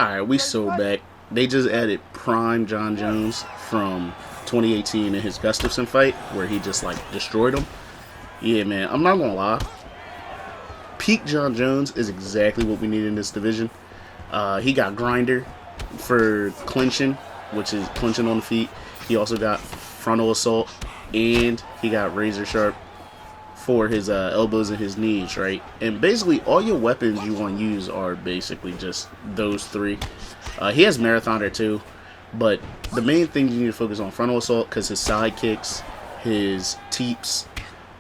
Alright, we so back. They just added prime Jon Jones from 2018 in his Gustafsson fight where he just like destroyed him. Yeah, man, I'm not gonna lie. Peak Jon Jones is exactly what we need in this division. He got grinder for clinching, which is clinching on the feet. He also got frontal assault, and he got razor sharp for his elbows and his knees, right? And basically, all your weapons you want to use are basically just those three. He has marathoner too, but the main thing you need to focus on frontal assault because his side kicks, his teeps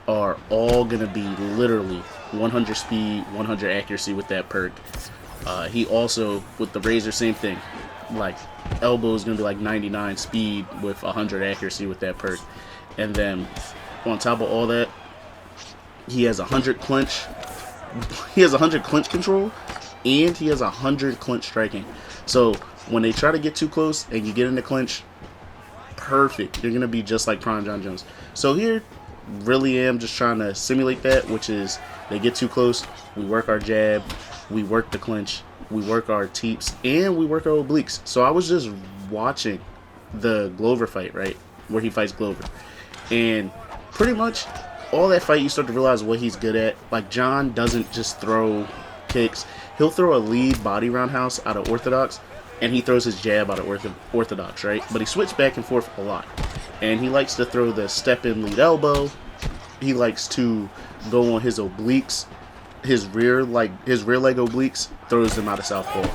are all gonna be literally 100 speed, 100 accuracy with that perk. He also, with the razor, same thing. Like, elbow is going to be like 99 speed with 100 accuracy with that perk. And then, on top of all that, he has 100 clinch. He has 100 clinch control, and he has 100 clinch striking. So, when they try to get too close and you get in the clinch, perfect. You're going to be just like Prime Jon Jones. So here, really am just trying to simulate that, which is they get too close, we work our jab, we work the clinch, we work our teeps, and we work our obliques. So I was just watching the Glover fight, right, where he fights Glover, and pretty much all that fight you start to realize what he's good at. Like, Jon doesn't just throw kicks, he'll throw a lead body roundhouse out of orthodox, and he throws his jab out of orthodox, right? But he switched back and forth a lot. And he likes to throw the step-in lead elbow. He likes to go on his obliques. His rear leg obliques throws them out of southpaw.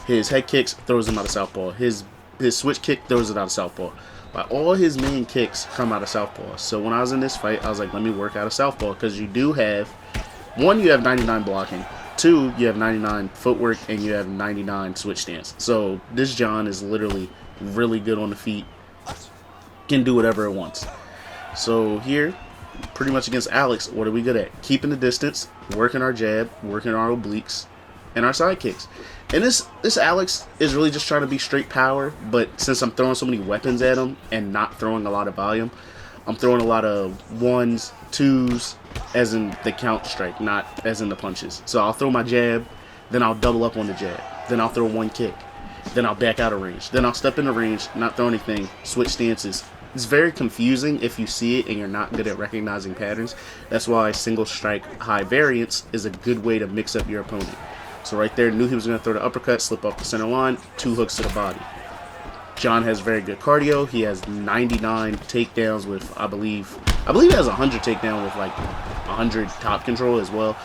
His head kicks throws them out of southpaw. His switch kick throws it out of southpaw. Like, all his main kicks come out of southpaw. So when I was in this fight, I was like, let me work out of southpaw, because you do have, one, you have 99 blocking. Two, you have 99 footwork, and you have 99 switch stance. So this Jon is literally really good on the feet. Can do whatever it wants. So here, pretty much against Alex, what are we good at? Keeping the distance, working our jab, working our obliques, and our side kicks. And this Alex is really just trying to be straight power, but since I'm throwing so many weapons at him and not throwing a lot of volume, I'm throwing a lot of ones, twos, as in the count strike, not as in the punches. So I'll throw my jab, then I'll double up on the jab, then I'll throw one kick, then I'll back out of range, then I'll step into range, not throw anything, switch stances. It's very confusing if you see it and you're not good at recognizing patterns. That's why single strike high variance is a good way to mix up your opponent. So right there, knew he was going to throw the uppercut, slip off the center line, two hooks to the body. Jon has very good cardio. He has 99 takedowns with, I believe he has 100 takedown with like 100 top control as well.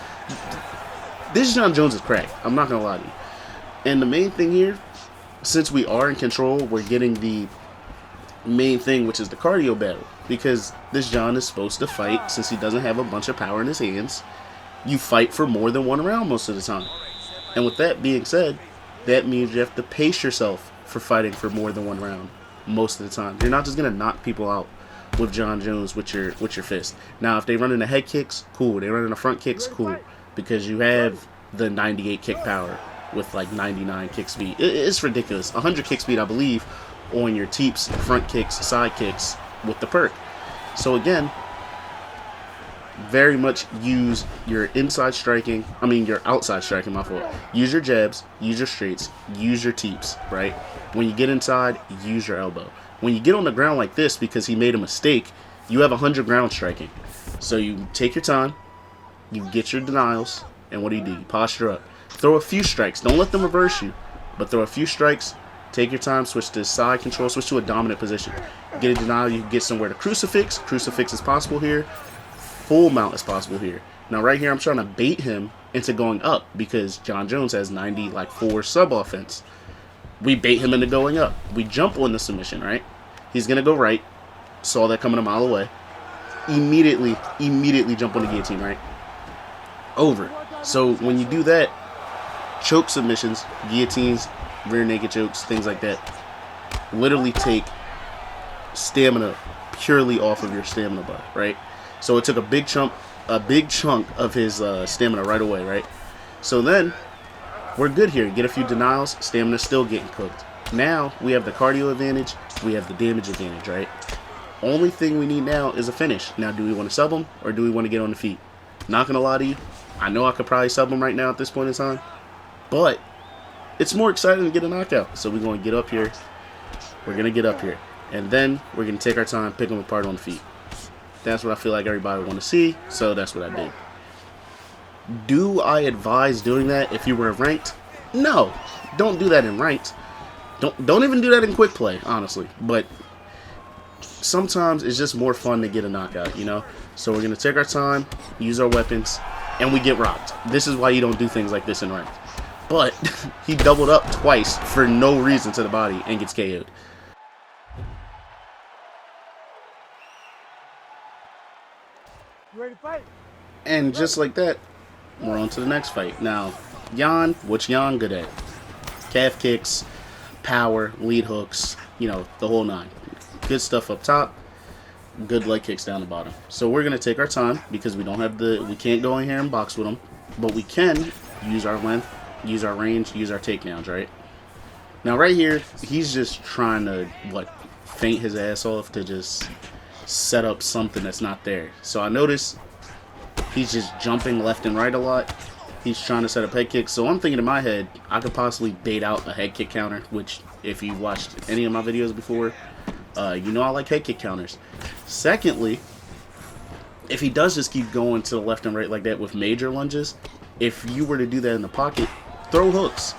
This Jon Jones is cracked. I'm not going to lie to you. And the main thing here, since we are in control, we're getting the main thing, which is the cardio battle. Because this Jon is supposed to fight, since he doesn't have a bunch of power in his hands, you fight for more than one round most of the time. And with that being said, that means you have to pace yourself for fighting for more than one round most of the time. You're not just gonna knock people out with Jon Jones with your fist. Now, if they run into head kicks, cool. They run into front kicks, cool, because you have the 98 kick power with like 99 kick speed. It's ridiculous. 100 kick speed, I believe, on your teeps, front kicks, side kicks with the perk. So again, very much use your inside striking, your outside striking, my fault. Use your jabs, use your straights, use your teeps, right? When you get inside, use your elbow. When you get on the ground like this because he made a mistake, you have 100 ground striking. So you take your time, you get your denials, and what do? You posture up. Throw a few strikes. Don't let them reverse you, but throw a few strikes, take your time, switch to side control, switch to a dominant position. Get a denial, you can get somewhere to crucifix. Crucifix is possible here. Full mount is possible here. Now right here, I'm trying to bait him into going up because Jon Jones has 94 sub offense. We bait him into going up. We jump on the submission, right? He's gonna go right. Saw that coming a mile away. Immediately jump on the guillotine, right? Over. So when you do that, choke submissions, guillotines, rear naked chokes, things like that, literally take stamina purely off of your stamina bar, right? So it took a big chunk of his stamina right away, right? So then we're good here. Get a few denials, stamina still getting cooked. Now we have the cardio advantage, we have the damage advantage, right? Only thing we need now is a finish. Now, do we want to sub him or do we want to get on the feet? Not gonna lie to you, I know I could probably sub him right now at this point in time, but it's more exciting to get a knockout. So we're going to get up here. We're going to get up here. And then we're going to take our time, pick them apart on the feet. That's what I feel like everybody want to see, so that's what I did. Do I advise doing that if you were ranked? No. Don't do that in ranked. Don't even do that in quick play, honestly. But sometimes it's just more fun to get a knockout, you know? So we're going to take our time, use our weapons, and we get rocked. This is why you don't do things like this in ranked. But he doubled up twice for no reason to the body and gets KO'd. Ready to fight? And just like that, we're on to the next fight. Now, Jon, what's Jon good at? Calf kicks, power, lead hooks, you know, the whole nine. Good stuff up top, good leg kicks down the bottom. So we're going to take our time because we can't go in here and box with him, but we can use our length, use our range, use our takedowns, right? Now right here, he's just trying to, feint his ass off to just set up something that's not there. So I notice he's just jumping left and right a lot. He's trying to set up head kicks. So I'm thinking in my head, I could possibly bait out a head kick counter, which if you watched any of my videos before, you know I like head kick counters. Secondly, if he does just keep going to the left and right like that with major lunges, if you were to do that in the pocket, throw hooks.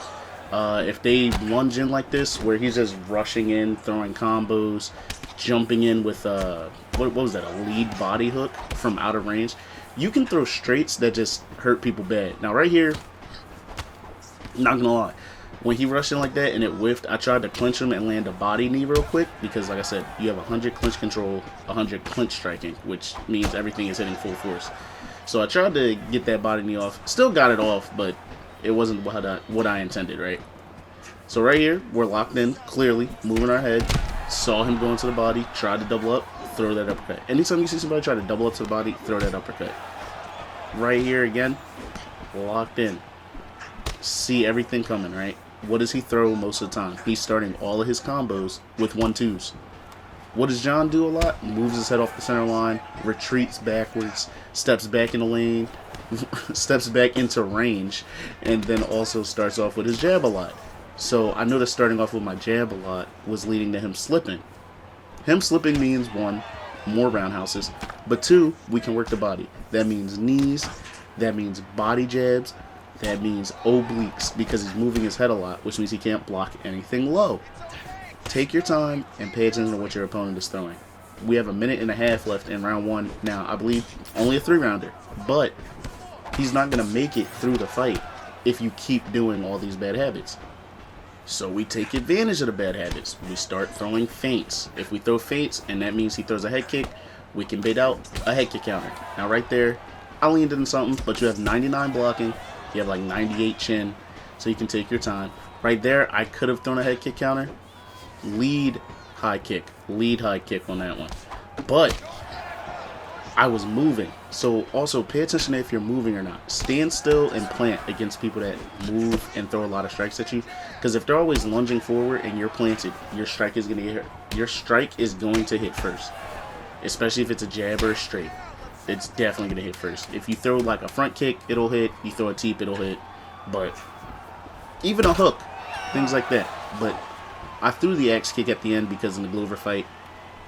If they lunge in like this, where he's just rushing in, throwing combos, jumping in with what was that, a lead body hook from out of range, you can throw straights that just hurt people bad. Now right here, not gonna lie, when he rushed in like that and it whiffed, I tried to clinch him and land a body knee real quick because, like I said, you have 100 clinch control, 100 clinch striking, which means everything is hitting full force. So I tried to get that body knee off, still got it off, but it wasn't what I intended, right? So right here, we're locked in, clearly, moving our head. Saw him go into the body, tried to double up, throw that uppercut. Anytime you see somebody try to double up to the body, throw that uppercut. Right here again, locked in. See everything coming, right? What does he throw most of the time? He's starting all of his combos with 1-2s. What does Jon do a lot? Moves his head off the center line, retreats backwards, steps back in the lane, steps back into range, and then also starts off with his jab a lot. So I noticed starting off with my jab a lot was leading to him slipping. Him slipping means, one, more roundhouses, but two, we can work the body. That means knees, that means body jabs, that means obliques because he's moving his head a lot, which means he can't block anything low. Take your time and pay attention to what your opponent is throwing. We have a minute and a half left in round one. Now, I believe only a 3-rounder, but he's not going to make it through the fight if you keep doing all these bad habits. So we take advantage of the bad habits. We start throwing feints. If we throw feints, and that means he throws a head kick, we can bait out a head kick counter. Now right there, I leaned in something, but you have 99 blocking, you have like 98 chin, so you can take your time. Right there, I could have thrown a head kick counter. Lead high kick on that one. But I was moving. So also pay attention to if you're moving or not. Stand still and plant against people that move and throw a lot of strikes at you. Because if they're always lunging forward and you're planted, your strike is going to hit. Your strike is going to hit first. Especially if it's a jab or a straight. It's definitely going to hit first. If you throw like a front kick, it'll hit. You throw a teep, it'll hit. But even a hook, things like that. But I threw the axe kick at the end because in the Glover fight,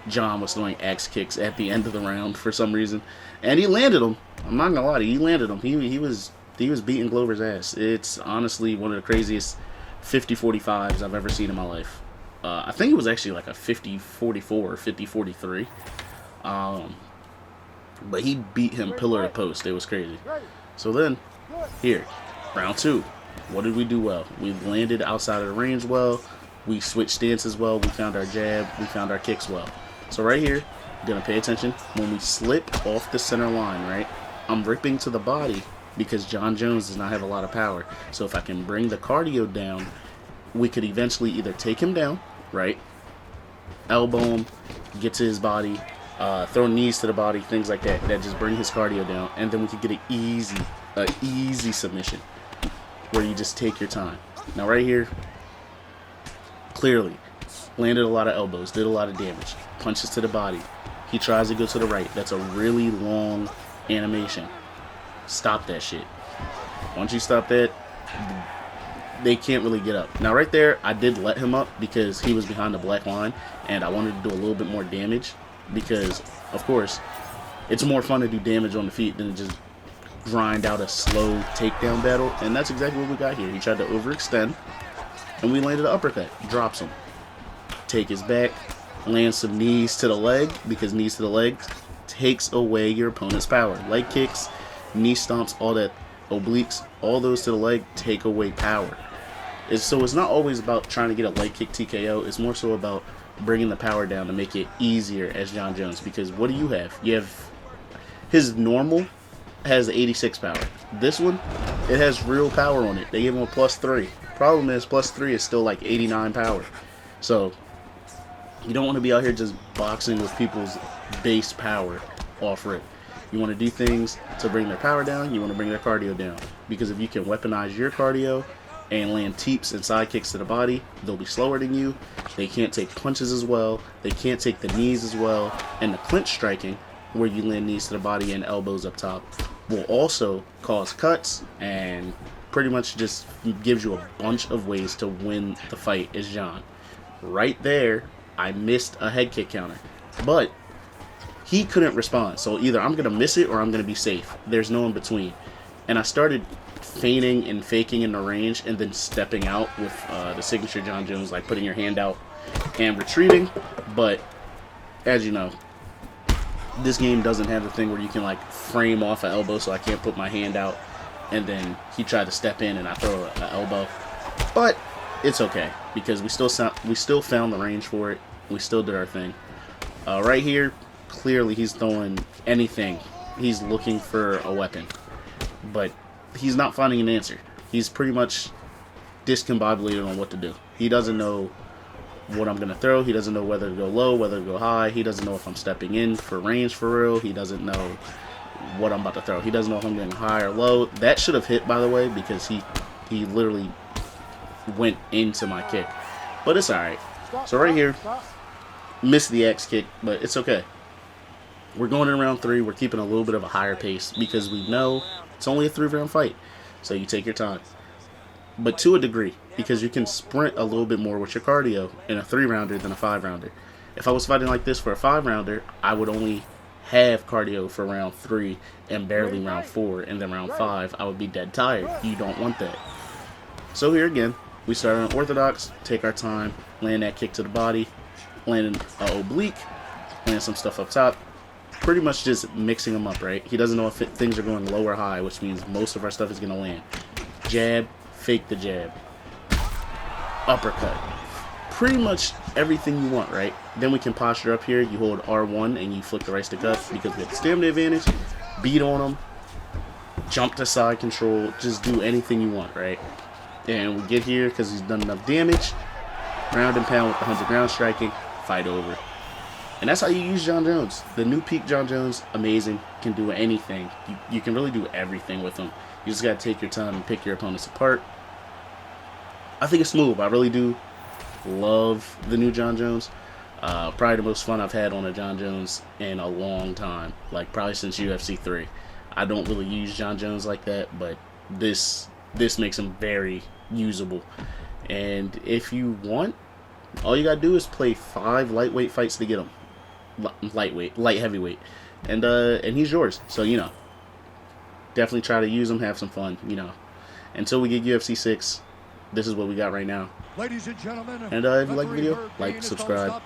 Jon was throwing axe kicks at the end of the round for some reason, and he landed them. I'm not gonna lie to you, he landed them. He was beating Glover's ass. It's honestly one of the craziest 50-45s I've ever seen in my life. I think it was actually like a 50-44 or 50-43. But he beat him pillar to post. It was crazy. So then, here, round two. What did we do well? We landed outside of the range well. We switched stances well. We found our jab. We found our kicks well. So right here, you're going to pay attention. When we slip off the center line, right, I'm ripping to the body because Jon Jones does not have a lot of power. So if I can bring the cardio down, we could eventually either take him down, right, elbow him, get to his body, throw knees to the body, things like that, that just bring his cardio down, and then we could get an easy submission where you just take your time. Now right here, clearly landed a lot of elbows, did a lot of damage, punches to the body. He tries to go to the right. That's a really long animation. Stop that shit. Once you stop that, they can't really get up. Now right there, I did let him up because he was behind the black line, and I wanted to do a little bit more damage because, of course, it's more fun to do damage on the feet than to just grind out a slow takedown battle, and that's exactly what we got here. He tried to overextend, and we landed an uppercut. Drops him. Take his back, land some knees to the leg, because knees to the leg takes away your opponent's power. Leg kicks, knee stomps, all that, obliques, all those to the leg take away power. So it's not always about trying to get a leg kick TKO. It's more so about bringing the power down to make it easier as Jon Jones. Because what do you have? You have his normal has 86 power. This one, it has real power on it. They give him a +3. Problem is, +3 is still like 89 power. So you don't want to be out here just boxing with people's base power off rip. You want to do things to bring their power down. You want to bring their cardio down. Because if you can weaponize your cardio and land teeps and side kicks to the body, they'll be slower than you. They can't take punches as well. They can't take the knees as well. And the clinch striking, where you land knees to the body and elbows up top, will also cause cuts and pretty much just gives you a bunch of ways to win the fight as Jon. Right there, I missed a head kick counter. But he couldn't respond. So either I'm going to miss it or I'm going to be safe. There's no in between. And I started feigning and faking in the range and then stepping out with the signature Jon Jones, like putting your hand out and retreating. But as you know, this game doesn't have the thing where you can like frame off an elbow, so I can't put my hand out and then he tried to step in and I throw an elbow. But it's okay because we still found the range for it. We still did our thing. Right here, clearly he's throwing anything. He's looking for a weapon, but he's not finding an answer. He's pretty much discombobulated on what to do. He doesn't know what I'm going to throw. He doesn't know whether to go low, whether to go high. He doesn't know if I'm stepping in for range for real. He doesn't know what I'm about to throw. He doesn't know if I'm going high or low. That should have hit, by the way, because he literally went into my kick. But it's alright. So right here, missed the X kick, but it's okay. We're going in round 3. We're keeping a little bit of a higher pace because we know it's only a 3-round fight. So you take your time. But to a degree, because you can sprint a little bit more with your cardio in a 3-rounder than a 5-rounder. If I was fighting like this for a 5-rounder, I would only have cardio for round 3 and barely round 4, and then round 5, I would be dead tired. You don't want that. So here again, we start on orthodox, take our time, land that kick to the body, land an oblique, land some stuff up top. Pretty much just mixing them up, right? He doesn't know if things are going low or high, which means most of our stuff is going to land. Jab, fake the jab. Uppercut. Pretty much everything you want, right? Then we can posture up here. You hold R1 and you flick the right stick up because we have the stamina advantage. Beat on him. Jump to side control. Just do anything you want, right? And we get here because he's done enough damage. Ground and pound with the 100 ground striking. Fight over. And that's how you use Jon Jones. The new peak Jon Jones, amazing. Can do anything. You can really do everything with him. You just got to take your time and pick your opponents apart. I think it's smooth. I really do love the new Jon Jones. Probably the most fun I've had on a Jon Jones in a long time. Like probably since UFC 3. I don't really use Jon Jones like that, but this makes him very usable. And if you want, all you got to do is play 5 lightweight fights to get him. Light heavyweight, and he's yours. So you know, definitely try to use him, have some fun. You know, until we get UFC 6, this is what we got right now. Ladies and gentlemen, and if you like the video, like, subscribe,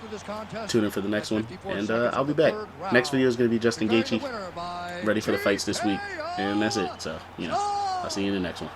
tune in for the next one, and I'll be back. Next video is going to be Justin Gaethje, ready for the fights this week, and that's it. So you know, I'll see you in the next one.